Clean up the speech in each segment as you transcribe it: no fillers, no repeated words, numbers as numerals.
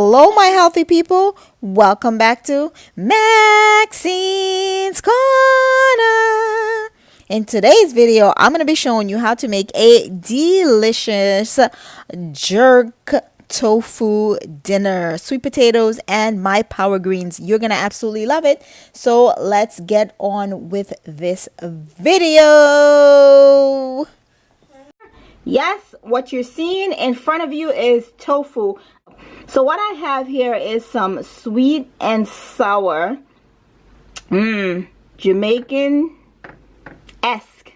Hello, my healthy people. Welcome back to Maxine's Corner. In today's video, I'm going to be showing you how to make a delicious jerk tofu dinner. Sweet potatoes and my power greens. You're going to absolutely love it. So let's get on with this video. Yes, what you're seeing in front of you is tofu. So what I have here is some sweet and sour, Jamaican-esque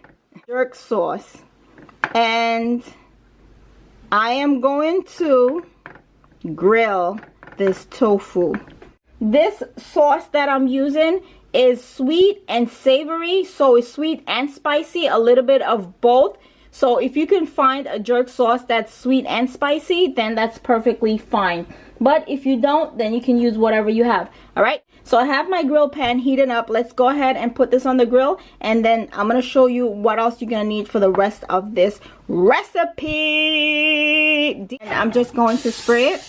jerk sauce. And I am going to grill this tofu. This sauce that I'm using is sweet and savory, so it's sweet and spicy, a little bit of both. So if you can find a jerk sauce that's sweet and spicy, then that's perfectly fine. But if you don't, then you can use whatever you have. All right. So I have my grill pan heating up. Let's go ahead and put this on the grill. And then I'm going to show you what else you're going to need for the rest of this recipe. And I'm just going to spray it.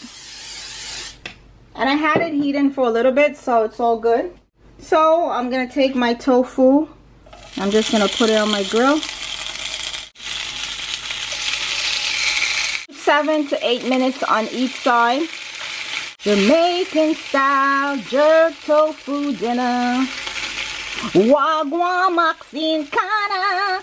And I had it heating for a little bit, so it's all good. So I'm going to take my tofu. I'm just going to put it on my grill. 7 to 8 minutes on each side. Jamaican style jerk tofu dinner. Wagwan Maxine Kana.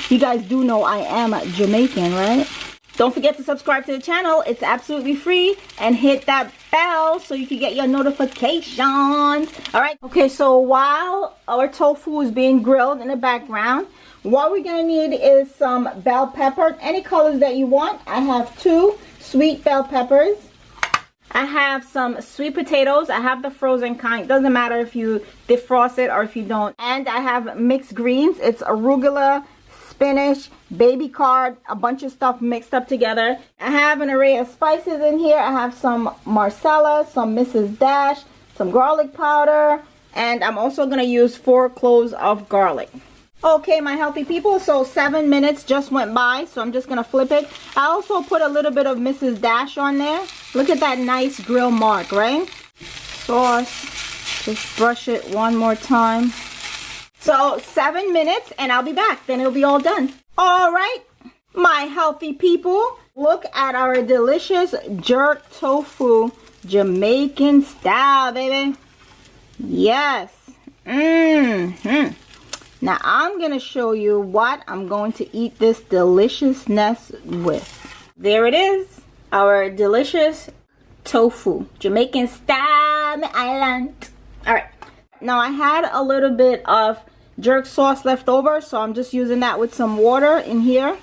You guys do know I am Jamaican, right? Don't forget to subscribe to the channel. It's absolutely free. And hit that bell so you can get your notifications. Alright, okay, so while our tofu is being grilled in the background, what we're going to need is some bell pepper, any colors that you want. I have 2 sweet bell peppers. I have some sweet potatoes. I have the frozen kind. Doesn't matter if you defrost it or if you don't. And I have mixed greens. It's arugula, spinach, baby card, a bunch of stuff mixed up together. I have an array of spices in here. I have some Masala, some Mrs. Dash, some garlic powder, and I'm also going to use 4 cloves of garlic. Okay, my healthy people, so 7 minutes just went by, so I'm just going to flip it. I also put a little bit of Mrs. Dash on there. Look at that nice grill mark, right? Sauce. Just brush it one more time. So 7 minutes and I'll be back. Then it'll be all done. All right, my healthy people, look at our delicious jerk tofu Jamaican style, baby. Yes. Now I'm going to show you what I'm going to eat this deliciousness with. There it is, our delicious tofu, Jamaican style island. Alright, now I had a little bit of jerk sauce left over, so I'm just using that with some water in here.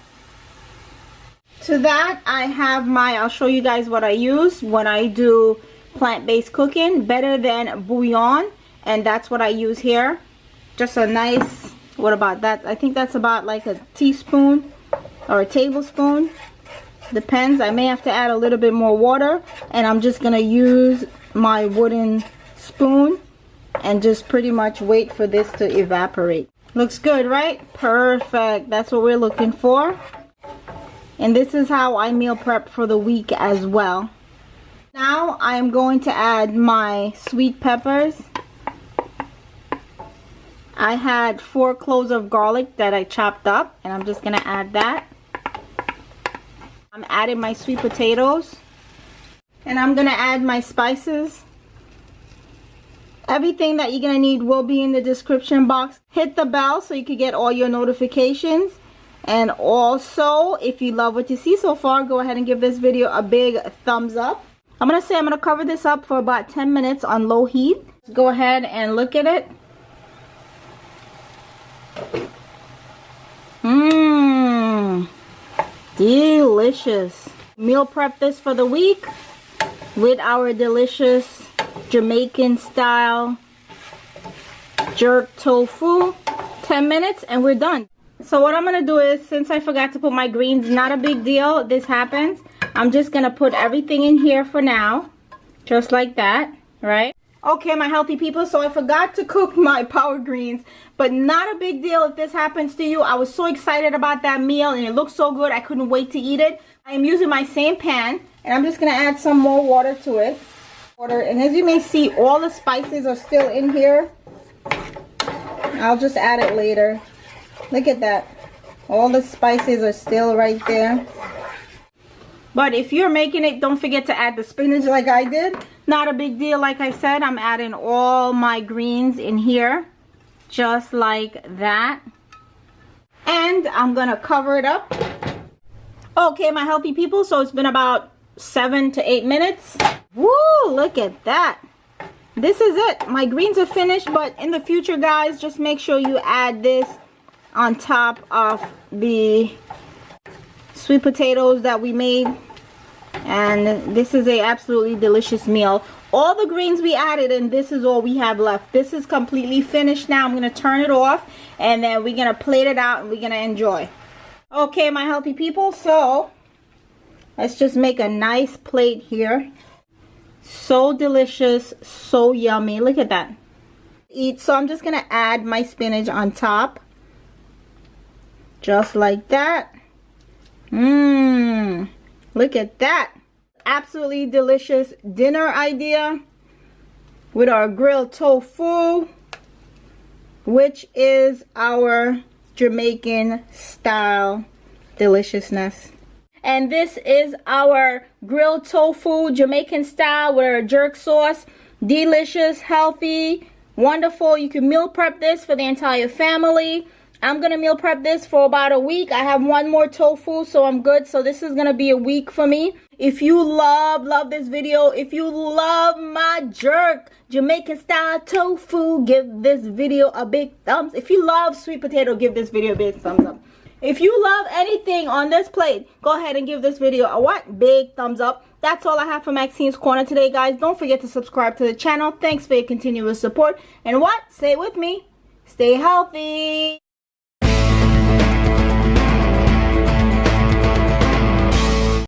To that, I have I'll show you guys what I use when I do plant-based cooking, better than bouillon, and that's what I use here. Just a nice, what about that? I think that's about like a teaspoon or a tablespoon. Depends. I may have to add a little bit more water. And I'm just going to use my wooden spoon and just pretty much wait for this to evaporate. Looks good, right? Perfect. That's what we're looking for. And this is how I meal prep for the week as well. Now I'm going to add my sweet peppers. I had 4 cloves of garlic that I chopped up, and I'm just going to add that. I'm adding my sweet potatoes, and I'm going to add my spices. Everything that you're going to need will be in the description box. Hit the bell so you can get all your notifications. And also, if you love what you see so far, go ahead and give this video a big thumbs up. I'm going to cover this up for about 10 minutes on low heat. Go ahead and look at it. Delicious. Meal prep this for the week with our delicious Jamaican style jerk tofu. 10 minutes and we're done. So what I'm going to do is, since I forgot to put my greens, not a big deal, this happens. I'm just going to put everything in here for now. Just like that, right? Okay, my healthy people, so I forgot to cook my power greens, but not a big deal if this happens to you. I was so excited about that meal and it looked so good, I couldn't wait to eat it. I am using my same pan And I'm just gonna add some more water to it. And as you may see, all the spices are still in here. I'll just add it later. Look at that. All the spices are still right there. But if you're making it, don't forget to add the spinach like I did. Not a big deal. Like I said, I'm adding all my greens in here. Just like that. And I'm going to cover it up. Okay, my healthy people. So it's been about 7 to 8 minutes. Woo, look at that. This is it. My greens are finished. But in the future, guys, just make sure you add this on top of the sweet potatoes that we made. And this is a absolutely delicious meal. All the greens we added, and this is all we have left. This is completely finished now. I'm going to turn it off, and then we're going to plate it out, and we're going to enjoy. Okay, my healthy people, so let's just make a nice plate here. So delicious, so yummy. Look at that. So I'm just going to add my spinach on top. Just like that. Mmm. Look at that. Absolutely delicious dinner idea with our grilled tofu, which is our Jamaican style deliciousness. And this is our grilled tofu Jamaican style with our jerk sauce. Delicious, healthy, wonderful. You can meal prep this for the entire family. I'm going to meal prep this for about a week. I have one more tofu, so I'm good. So this is going to be a week for me. If you love this video, if you love my jerk Jamaican style tofu, give this video a big thumbs. If you love sweet potato, give this video a big thumbs up. If you love anything on this plate, go ahead and give this video a what? Big thumbs up. That's all I have for Maxine's Corner today, guys. Don't forget to subscribe to the channel. Thanks for your continuous support. And what? Say it with me. Stay healthy.